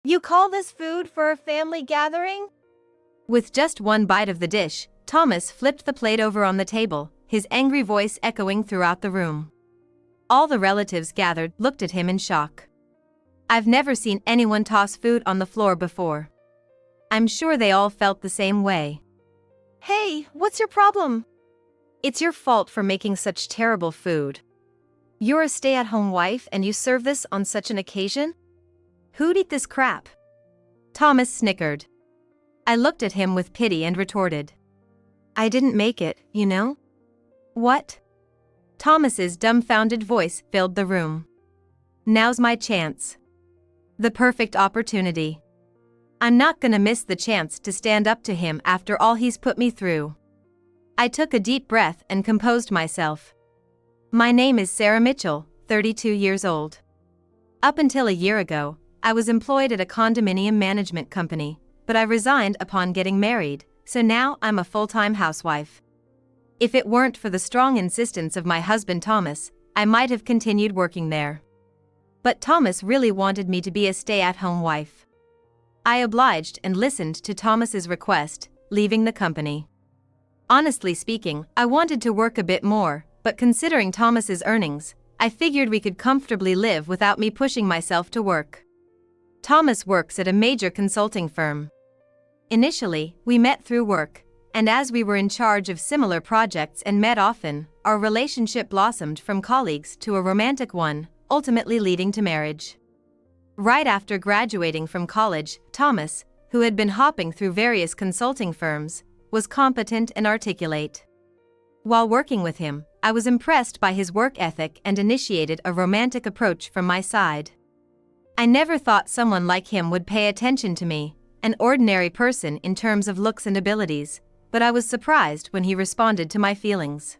You call this food for a family gathering? With just one bite of the dish, Thomas flipped the plate over on the table, his angry voice echoing throughout the room. All the relatives gathered looked at him in shock. I've never seen anyone toss food on the floor before. I'm sure they all felt the same way. Hey, what's your problem? It's your fault for making such terrible food. You're a stay-at-home wife and you serve this on such an occasion? Who'd eat this crap? Thomas snickered. I looked at him with pity and retorted. I didn't make it, you know? What? Thomas's dumbfounded voice filled the room. Now's my chance. The perfect opportunity. I'm not gonna miss the chance to stand up to him after all he's put me through. I took a deep breath and composed myself. My name is Sarah Mitchell, 32 years old. Up until a year ago, I was employed at a condominium management company, but I resigned upon getting married, so now I'm a full-time housewife. If it weren't for the strong insistence of my husband Thomas, I might have continued working there. But Thomas really wanted me to be a stay-at-home wife. I obliged and listened to Thomas's request, leaving the company. Honestly speaking, I wanted to work a bit more, but considering Thomas's earnings, I figured we could comfortably live without me pushing myself to work. Thomas works at a major consulting firm. Initially, we met through work, and as we were in charge of similar projects and met often, our relationship blossomed from colleagues to a romantic one, ultimately leading to marriage. Right after graduating from college, Thomas, who had been hopping through various consulting firms, was competent and articulate. While working with him, I was impressed by his work ethic and initiated a romantic approach from my side. I never thought someone like him would pay attention to me, an ordinary person in terms of looks and abilities, but I was surprised when he responded to my feelings.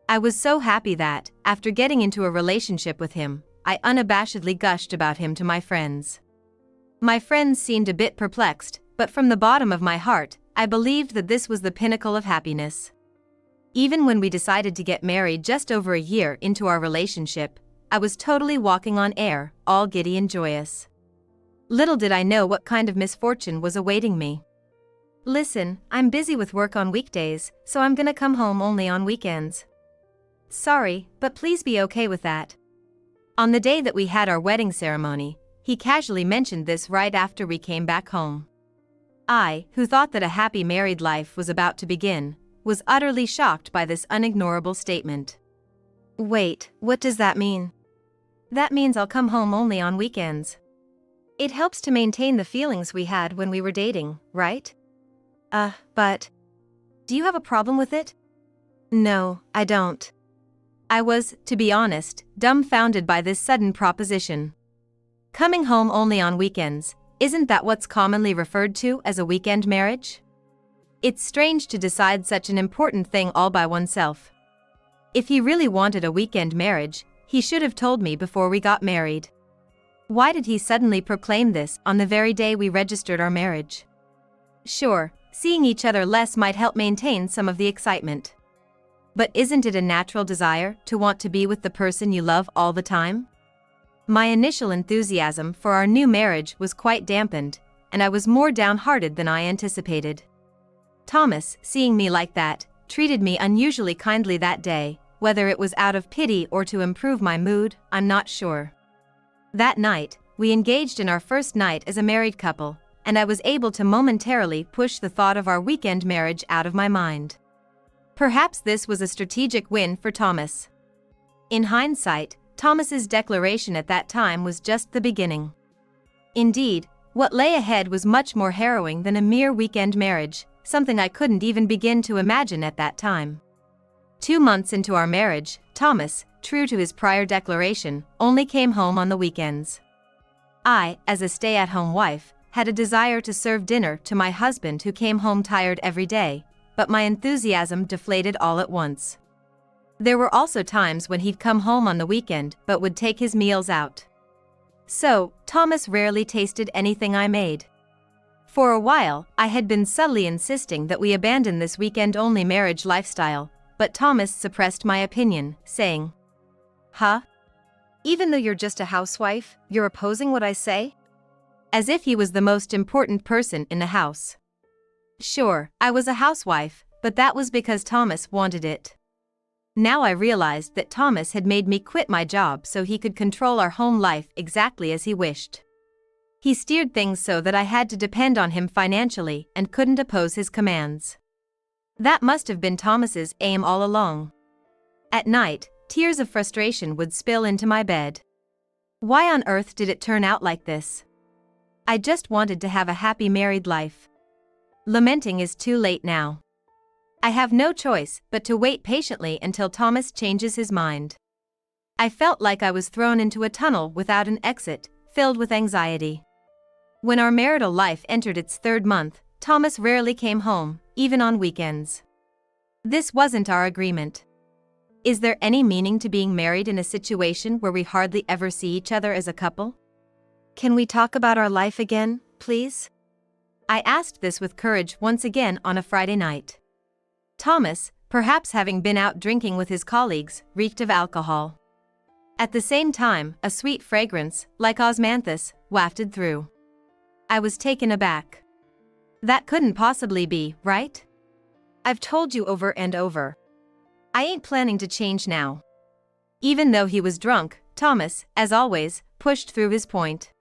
I was so happy that, after getting into a relationship with him, I unabashedly gushed about him to my friends. My friends seemed a bit perplexed, but from the bottom of my heart, I believed that this was the pinnacle of happiness. Even when we decided to get married just over a year into our relationship, I was totally walking on air, all giddy and joyous. Little did I know what kind of misfortune was awaiting me. Listen, I'm busy with work on weekdays, so I'm gonna come home only on weekends. Sorry, but please be okay with that. On the day that we had our wedding ceremony, he casually mentioned this right after we came back home. I, who thought that a happy married life was about to begin, was utterly shocked by this unignorable statement. Wait, what does that mean? That means I'll come home only on weekends. It helps to maintain the feelings we had when we were dating, right? But... Do you have a problem with it? No, I don't. I was, to be honest, dumbfounded by this sudden proposition. Coming home only on weekends, isn't that what's commonly referred to as a weekend marriage? It's strange to decide such an important thing all by oneself. If he really wanted a weekend marriage, he should have told me before we got married. Why did he suddenly proclaim this on the very day we registered our marriage? Sure, seeing each other less might help maintain some of the excitement. But isn't it a natural desire to want to be with the person you love all the time? My initial enthusiasm for our new marriage was quite dampened, and I was more downhearted than I anticipated. Thomas, seeing me like that, treated me unusually kindly that day, whether it was out of pity or to improve my mood, I'm not sure. That night, we engaged in our first night as a married couple, and I was able to momentarily push the thought of our weekend marriage out of my mind. Perhaps this was a strategic win for Thomas. In hindsight, Thomas's declaration at that time was just the beginning. Indeed, what lay ahead was much more harrowing than a mere weekend marriage, something I couldn't even begin to imagine at that time. 2 months into our marriage, Thomas, true to his prior declaration, only came home on the weekends. I, as a stay-at-home wife, had a desire to serve dinner to my husband who came home tired every day, but my enthusiasm deflated all at once. There were also times when he'd come home on the weekend but would take his meals out. So, Thomas rarely tasted anything I made. For a while, I had been subtly insisting that we abandon this weekend-only marriage lifestyle, but Thomas suppressed my opinion, saying, Huh? Even though you're just a housewife, you're opposing what I say? As if he was the most important person in the house. Sure, I was a housewife, but that was because Thomas wanted it. Now I realized that Thomas had made me quit my job so he could control our home life exactly as he wished. He steered things so that I had to depend on him financially and couldn't oppose his commands. That must have been Thomas's aim all along. At night, tears of frustration would spill into my bed. Why on earth did it turn out like this? I just wanted to have a happy married life. Lamenting is too late now. I have no choice but to wait patiently until Thomas changes his mind. I felt like I was thrown into a tunnel without an exit, filled with anxiety. When our marital life entered its third month, Thomas rarely came home, even on weekends. This wasn't our agreement. Is there any meaning to being married in a situation where we hardly ever see each other as a couple? Can we talk about our life again, please? I asked this with courage once again on a Friday night. Thomas, perhaps having been out drinking with his colleagues, reeked of alcohol. At the same time, a sweet fragrance, like osmanthus, wafted through. I was taken aback. That couldn't possibly be, right? I've told you over and over. I ain't planning to change now. Even though he was drunk, Thomas, as always, pushed through his point.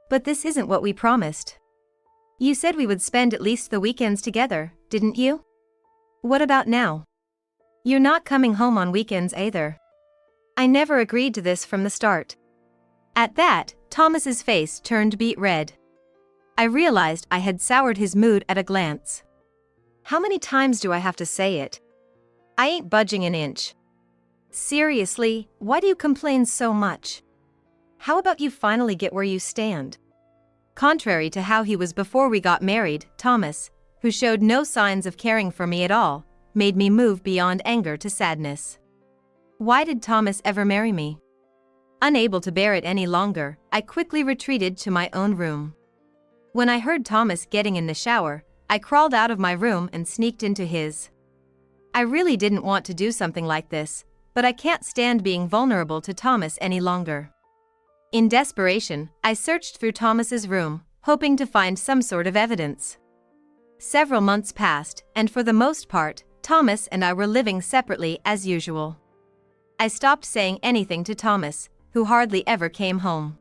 But this isn't what we promised. You said we would spend at least the weekends together, didn't you? What about now? You're not coming home on weekends either. I never agreed to this from the start. At that, Thomas's face turned beet red. I realized I had soured his mood at a glance. How many times do I have to say it? I ain't budging an inch. Seriously, why do you complain so much? How about you finally get where you stand? Contrary to how he was before we got married, Thomas, who showed no signs of caring for me at all, made me move beyond anger to sadness. Why did Thomas ever marry me? Unable to bear it any longer, I quickly retreated to my own room. When I heard Thomas getting in the shower, I crawled out of my room and sneaked into his. I really didn't want to do something like this, but I can't stand being vulnerable to Thomas any longer. In desperation, I searched through Thomas's room, hoping to find some sort of evidence. Several months passed, and for the most part, Thomas and I were living separately as usual. I stopped saying anything to Thomas, who hardly ever came home.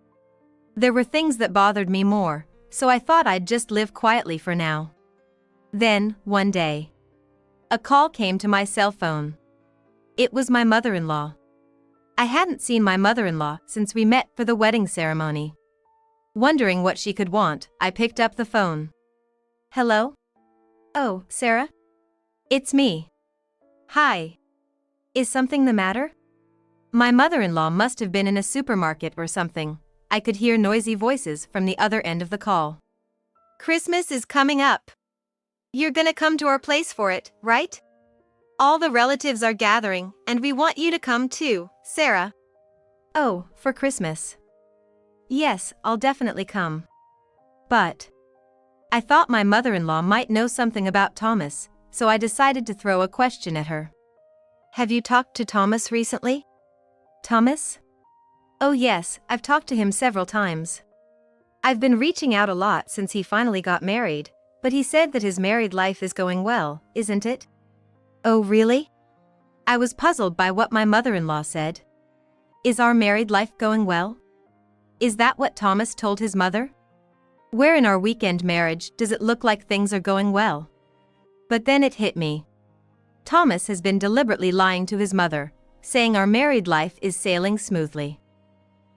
There were things that bothered me more, so I thought I'd just live quietly for now. Then, one day, a call came to my cell phone. It was my mother-in-law. I hadn't seen my mother-in-law since we met for the wedding ceremony. Wondering what she could want, I picked up the phone. Hello? Oh, Sarah? It's me. Hi. Is something the matter? My mother-in-law must have been in a supermarket or something. I could hear noisy voices from the other end of the call. Christmas is coming up. You're gonna come to our place for it, right? All the relatives are gathering, and we want you to come too, Sarah. Oh, for Christmas. Yes, I'll definitely come. But I thought my mother-in-law might know something about Thomas, so I decided to throw a question at her. Have you talked to Thomas recently? Thomas? Oh yes, I've talked to him several times. I've been reaching out a lot since he finally got married, but he said that his married life is going well, isn't it? Oh really? I was puzzled by what my mother-in-law said. Is our married life going well? Is that what Thomas told his mother? Where in our weekend marriage does it look like things are going well? But then it hit me. Thomas has been deliberately lying to his mother, saying our married life is sailing smoothly.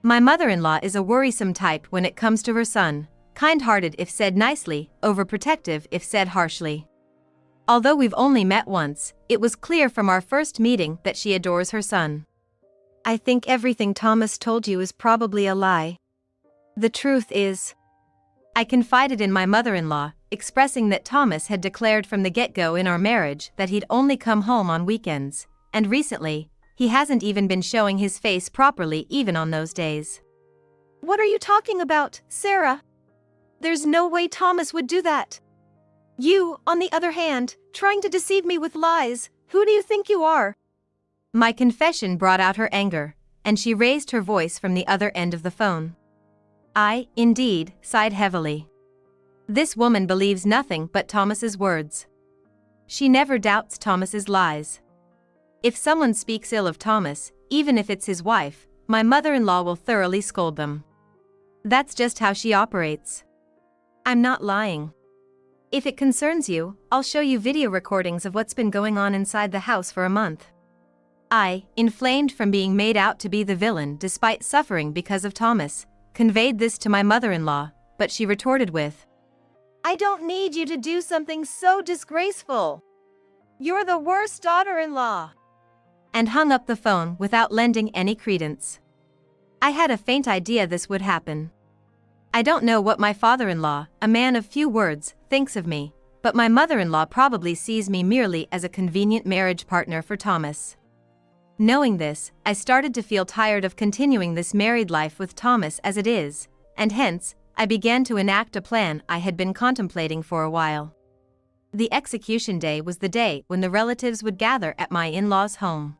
My mother-in-law is a worrisome type when it comes to her son, kind-hearted if said nicely, overprotective if said harshly. Although we've only met once, it was clear from our first meeting that she adores her son. I think everything Thomas told you is probably a lie. The truth is, I confided in my mother-in-law, expressing that Thomas had declared from the get-go in our marriage that he'd only come home on weekends, and recently, he hasn't even been showing his face properly even on those days. What are you talking about, Sarah? There's no way Thomas would do that. You, on the other hand, trying to deceive me with lies, who do you think you are? My confession brought out her anger, and she raised her voice from the other end of the phone. I, indeed, sighed heavily. This woman believes nothing but Thomas's words. She never doubts Thomas's lies. If someone speaks ill of Thomas, even if it's his wife, my mother-in-law will thoroughly scold them. That's just how she operates. I'm not lying. If it concerns you, I'll show you video recordings of what's been going on inside the house for a month. I, inflamed from being made out to be the villain despite suffering because of Thomas, conveyed this to my mother-in-law, but she retorted with, I don't need you to do something so disgraceful. You're the worst daughter-in-law. And hung up the phone without lending any credence. I had a faint idea this would happen. I don't know what my father-in-law, a man of few words, thinks of me, but my mother-in-law probably sees me merely as a convenient marriage partner for Thomas. Knowing this, I started to feel tired of continuing this married life with Thomas as it is, and hence, I began to enact a plan I had been contemplating for a while. The execution day was the day when the relatives would gather at my in-laws' home.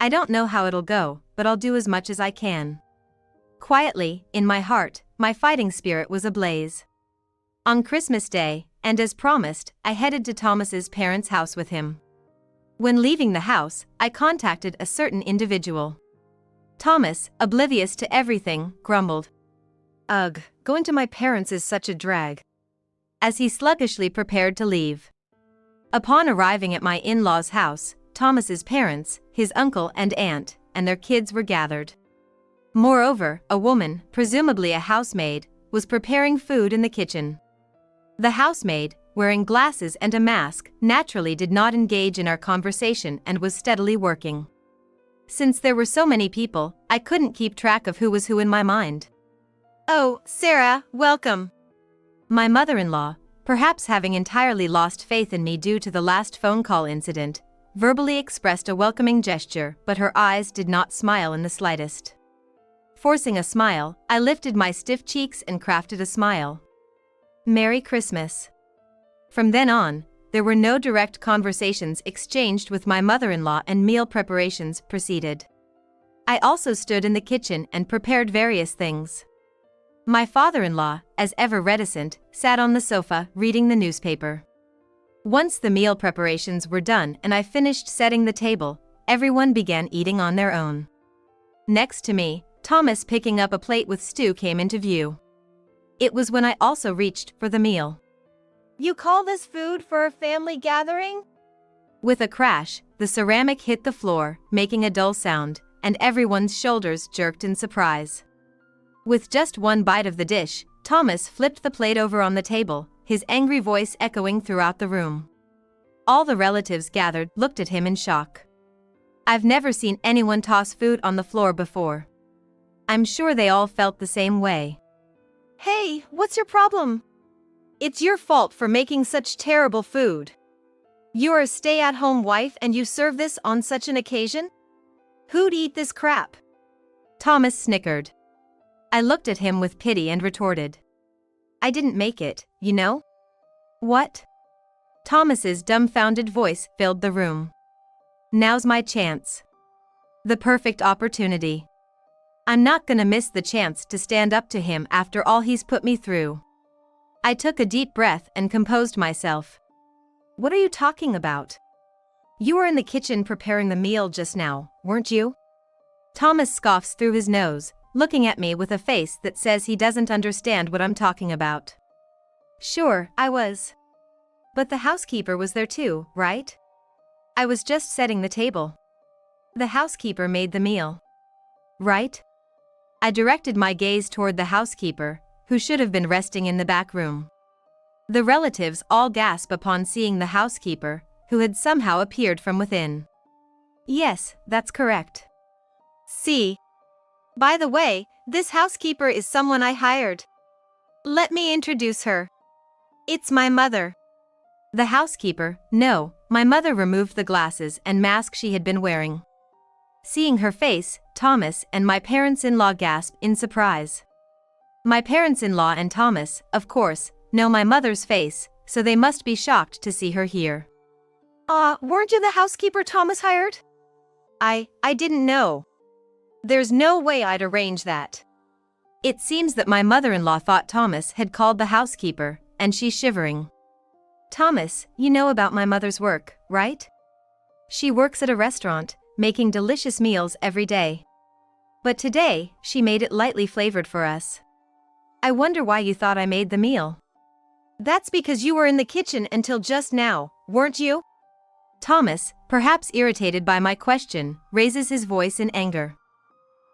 I don't know how it'll go, but I'll do as much as I can. Quietly, in my heart, my fighting spirit was ablaze. On Christmas Day, and as promised, I headed to Thomas's parents' house with him. When leaving the house, I contacted a certain individual. Thomas, oblivious to everything, grumbled, Ugh, going to my parents is such a drag. As he sluggishly prepared to leave. Upon arriving at my in-laws' house, Thomas's parents, his uncle and aunt, and their kids were gathered. Moreover, a woman, presumably a housemaid, was preparing food in the kitchen. The housemaid, wearing glasses and a mask, naturally did not engage in our conversation and was steadily working. Since there were so many people, I couldn't keep track of who was who in my mind. Oh, Sarah, welcome. My mother-in-law, perhaps having entirely lost faith in me due to the last phone call incident, verbally expressed a welcoming gesture, but her eyes did not smile in the slightest. Forcing a smile, I lifted my stiff cheeks and crafted a smile. Merry Christmas. From then on, there were no direct conversations exchanged with my mother-in-law and meal preparations proceeded. I also stood in the kitchen and prepared various things. My father-in-law, as ever reticent, sat on the sofa reading the newspaper. Once the meal preparations were done and I finished setting the table, everyone began eating on their own. Next to me, Thomas picking up a plate with stew came into view. It was when I also reached for the meal. You call this food for a family gathering? With a crash, the ceramic hit the floor, making a dull sound, and everyone's shoulders jerked in surprise. With just one bite of the dish, Thomas flipped the plate over on the table, his angry voice echoing throughout the room. All the relatives gathered looked at him in shock. I've never seen anyone toss food on the floor before. I'm sure they all felt the same way. Hey, what's your problem? It's your fault for making such terrible food. You're a stay-at-home wife and you serve this on such an occasion? Who'd eat this crap? Thomas snickered. I looked at him with pity and retorted. I didn't make it, you know? What? Thomas's dumbfounded voice filled the room. Now's my chance. The perfect opportunity. I'm not gonna miss the chance to stand up to him after all he's put me through. I took a deep breath and composed myself. What are you talking about? You were in the kitchen preparing the meal just now, weren't you? Thomas scoffs through his nose, looking at me with a face that says he doesn't understand what I'm talking about. Sure, I was. But the housekeeper was there too, right? I was just setting the table. The housekeeper made the meal. Right? I directed my gaze toward the housekeeper, who should have been resting in the back room. The relatives all gasp upon seeing the housekeeper, who had somehow appeared from within. Yes, that's correct. See? By the way, this housekeeper is someone I hired. Let me introduce her. It's my mother. The housekeeper, no, my mother removed the glasses and mask she had been wearing. Seeing her face, Thomas and my parents-in-law gasped in surprise. My parents-in-law and Thomas, of course, know my mother's face, so they must be shocked to see her here. Weren't you the housekeeper Thomas hired? I didn't know. There's no way I'd arrange that. It seems that my mother-in-law thought Thomas had called the housekeeper, and she's shivering. Thomas, you know about my mother's work, right? She works at a restaurant, making delicious meals every day. But today, she made it lightly flavored for us. I wonder why you thought I made the meal. That's because you were in the kitchen until just now, weren't you? Thomas, perhaps irritated by my question, raises his voice in anger.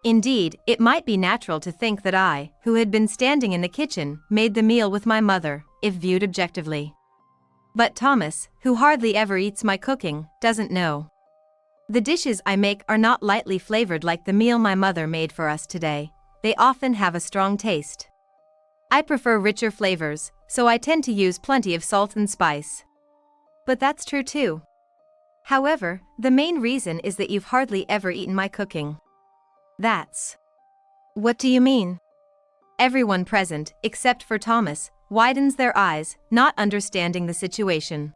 Indeed, it might be natural to think that I, who had been standing in the kitchen, made the meal with my mother, if viewed objectively. But Thomas, who hardly ever eats my cooking, doesn't know. The dishes I make are not lightly flavored like the meal my mother made for us today. They often have a strong taste. I prefer richer flavors, so I tend to use plenty of salt and spice. But that's true too. However, the main reason is that you've hardly ever eaten my cooking. That's... What do you mean? Everyone present, except for Thomas, widens their eyes, not understanding the situation.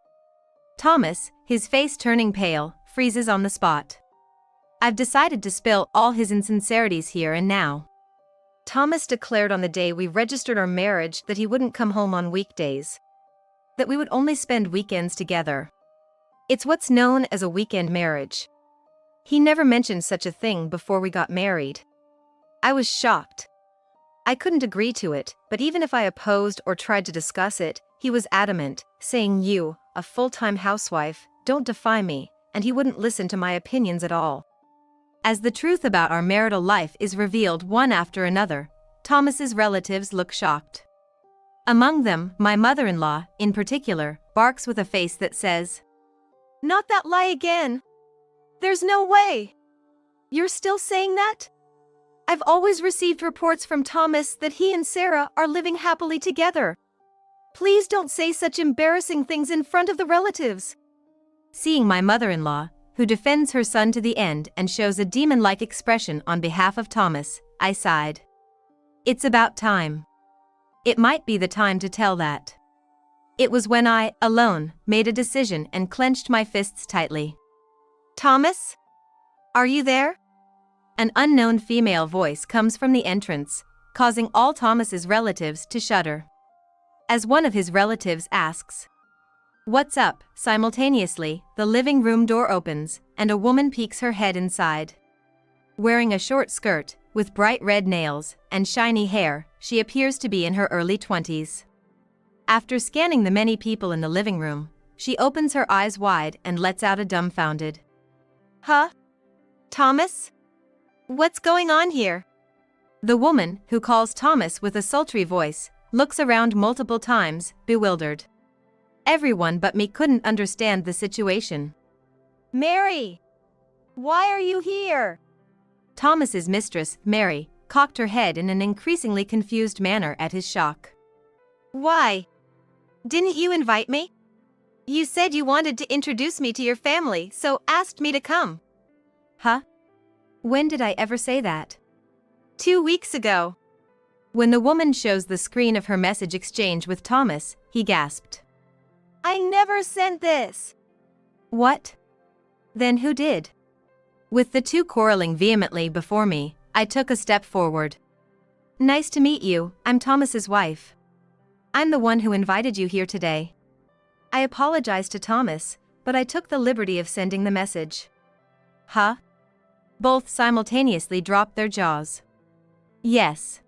Thomas, his face turning pale, freezes on the spot. I've decided to spill all his insincerities here and now. Thomas declared on the day we registered our marriage that he wouldn't come home on weekdays. That we would only spend weekends together. It's what's known as a weekend marriage. He never mentioned such a thing before we got married. I was shocked. I couldn't agree to it, but even if I opposed or tried to discuss it, he was adamant, saying you, a full-time housewife, don't defy me, and he wouldn't listen to my opinions at all. As the truth about our marital life is revealed one after another, Thomas's relatives look shocked. Among them, my mother-in-law, in particular, barks with a face that says, "Not that lie again! There's no way! You're still saying that? I've always received reports from Thomas that he and Sarah are living happily together. Please don't say such embarrassing things in front of the relatives." Seeing my mother-in-law, who defends her son to the end and shows a demon-like expression on behalf of Thomas, I sighed. It's about time. It might be the time to tell that. It was when I, alone, made a decision and clenched my fists tightly. "Thomas? Are you there?" An unknown female voice comes from the entrance, causing all Thomas's relatives to shudder. As one of his relatives asks, "What's up?" simultaneously, the living room door opens, and a woman peeks her head inside. Wearing a short skirt, with bright red nails, and shiny hair, she appears to be in her early 20s. After scanning the many people in the living room, she opens her eyes wide and lets out a dumbfounded, "Huh? Thomas? What's going on here?" The woman, who calls Thomas with a sultry voice, looks around multiple times, bewildered. Everyone but me couldn't understand the situation. "Mary! Why are you here?" Thomas's mistress, Mary, cocked her head in an increasingly confused manner at his shock. "Why? Didn't you invite me? You said you wanted to introduce me to your family, so asked me to come." Huh? When did I ever say that? 2 weeks ago. When the woman shows the screen of her message exchange with Thomas, he gasped. "I never sent this." What? Then who did? With the two quarreling vehemently before me, I took a step forward. "Nice to meet you, I'm Thomas's wife. I'm the one who invited you here today." I apologized to Thomas, but I took the liberty of sending the message. Huh? Both simultaneously dropped their jaws. Yes.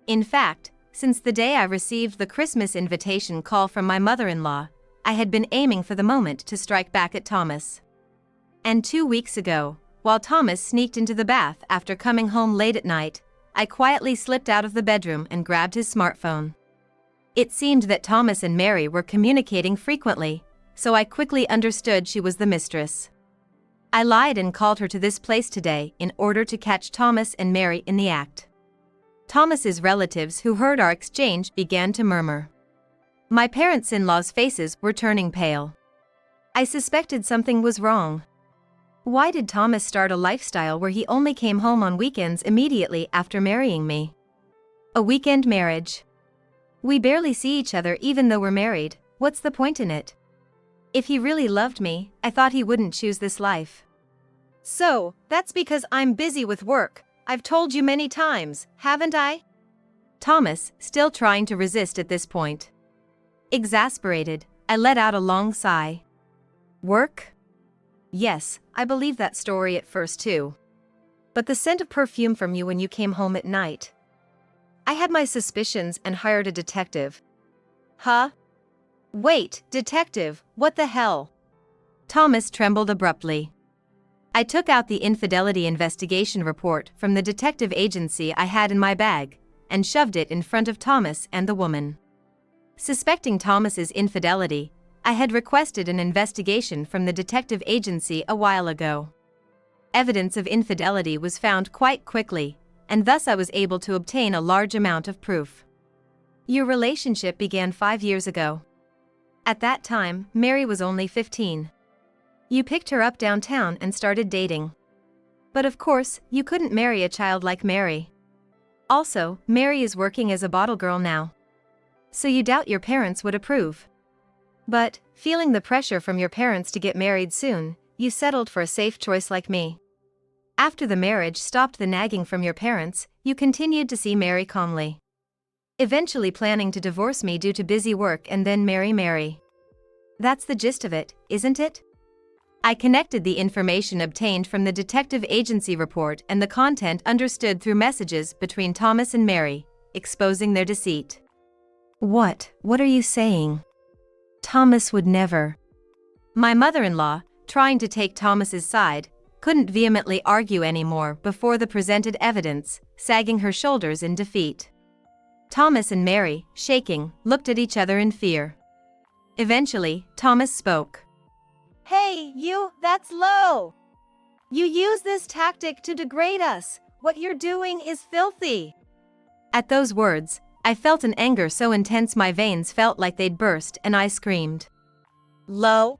In fact, since the day I received the Christmas invitation call from my mother-in-law, I had been aiming for the moment to strike back at Thomas. And 2 weeks ago, while Thomas sneaked into the bath after coming home late at night, I quietly slipped out of the bedroom and grabbed his smartphone. It seemed that Thomas and Mary were communicating frequently, so I quickly understood she was the mistress. I lied and called her to this place today in order to catch Thomas and Mary in the act. Thomas's relatives who heard our exchange began to murmur. My parents-in-law's faces were turning pale. I suspected something was wrong. Why did Thomas start a lifestyle where he only came home on weekends immediately after marrying me? A weekend marriage. We barely see each other even though we're married. What's the point in it? If he really loved me, I thought he wouldn't choose this life. "So, that's because I'm busy with work. I've told you many times, haven't I?" Thomas still trying to resist at this point. Exasperated, I let out a long sigh. Work? Yes, I believed that story at first too. But the scent of perfume from you when you came home at night. I had my suspicions and hired a detective. Huh? Wait, detective, what the hell? Thomas trembled abruptly. I took out the infidelity investigation report from the detective agency I had in my bag and shoved it in front of Thomas and the woman. Suspecting Thomas's infidelity, I had requested an investigation from the detective agency a while ago. Evidence of infidelity was found quite quickly, and thus I was able to obtain a large amount of proof. Your relationship began 5 years ago. At that time, Mary was only 15. You picked her up downtown and started dating. But of course, you couldn't marry a child like Mary. Also, Mary is working as a bottle girl now. So you doubt your parents would approve. But, feeling the pressure from your parents to get married soon, you settled for a safe choice like me. After the marriage stopped the nagging from your parents, you continued to see Mary calmly. Eventually planning to divorce me due to busy work and then marry Mary. That's the gist of it, isn't it? I connected the information obtained from the detective agency report and the content understood through messages between Thomas and Mary, exposing their deceit. What are you saying? Thomas would never. My mother-in-law, trying to take Thomas's side, couldn't vehemently argue anymore before the presented evidence, sagging her shoulders in defeat. Thomas and Mary, shaking, looked at each other in fear. Eventually, Thomas spoke. Hey, you, that's low. You use this tactic to degrade us. What you're doing is filthy. At those words, I felt an anger so intense my veins felt like they'd burst and I screamed. Low?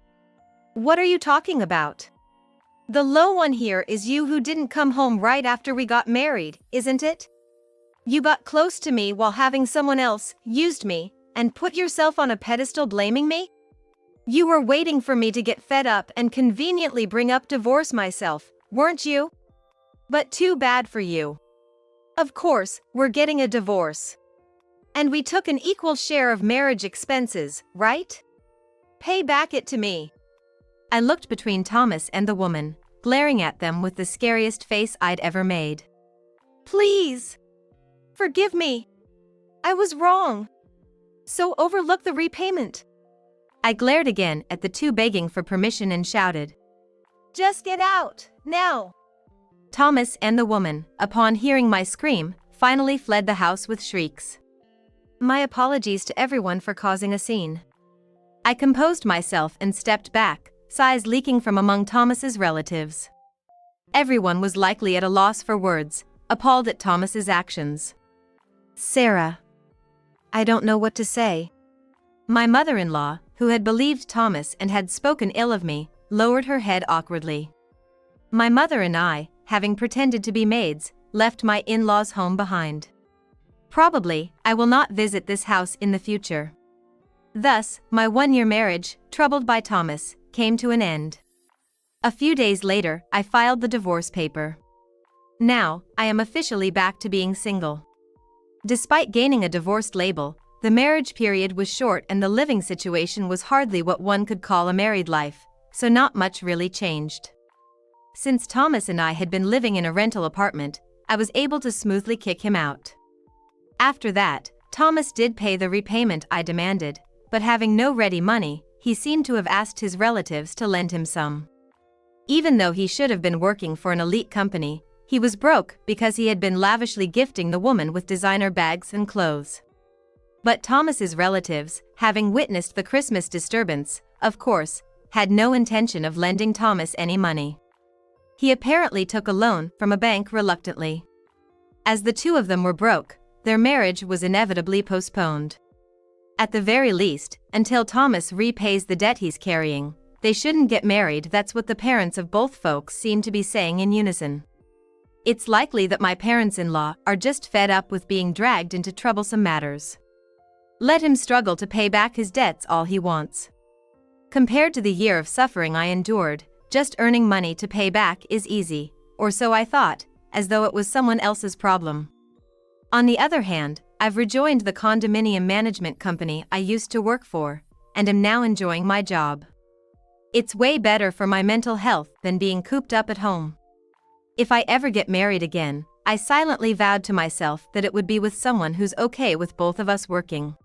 What are you talking about? The low one here is you who didn't come home right after we got married, isn't it? You got close to me while having someone else used me and put yourself on a pedestal blaming me? You were waiting for me to get fed up and conveniently bring up divorce myself, weren't you? But too bad for you. Of course, we're getting a divorce. And we took an equal share of marriage expenses, right? Pay back it to me. I looked between Thomas and the woman, glaring at them with the scariest face I'd ever made. Please. Forgive me. I was wrong. So overlook the repayment. I glared again at the two begging for permission and shouted. Just get out, now. Thomas and the woman, upon hearing my scream, finally fled the house with shrieks. My apologies to everyone for causing a scene. I composed myself and stepped back, sighs leaking from among Thomas's relatives. Everyone was likely at a loss for words, appalled at Thomas's actions. Sarah. I don't know what to say. My mother-in-law, who had believed Thomas and had spoken ill of me, lowered her head awkwardly. My mother and I, having pretended to be maids, left my in-laws' home behind. Probably, I will not visit this house in the future. Thus, my one-year marriage, troubled by Thomas, came to an end. A few days later, I filed the divorce paper. Now, I am officially back to being single. Despite gaining a divorced label, the marriage period was short and the living situation was hardly what one could call a married life, so not much really changed. Since Thomas and I had been living in a rental apartment, I was able to smoothly kick him out. After that, Thomas did pay the repayment I demanded, but having no ready money, he seemed to have asked his relatives to lend him some. Even though he should have been working for an elite company, he was broke because he had been lavishly gifting the woman with designer bags and clothes. But Thomas's relatives, having witnessed the Christmas disturbance, of course, had no intention of lending Thomas any money. He apparently took a loan from a bank reluctantly. As the two of them were broke, their marriage was inevitably postponed. At the very least, until Thomas repays the debt he's carrying, they shouldn't get married. That's what the parents of both folks seem to be saying in unison. It's likely that my parents-in-law are just fed up with being dragged into troublesome matters. Let him struggle to pay back his debts all he wants. Compared to the year of suffering I endured, just earning money to pay back is easy, or so I thought, as though it was someone else's problem. On the other hand, I've rejoined the condominium management company I used to work for, and am now enjoying my job. It's way better for my mental health than being cooped up at home. If I ever get married again, I silently vowed to myself that it would be with someone who's okay with both of us working.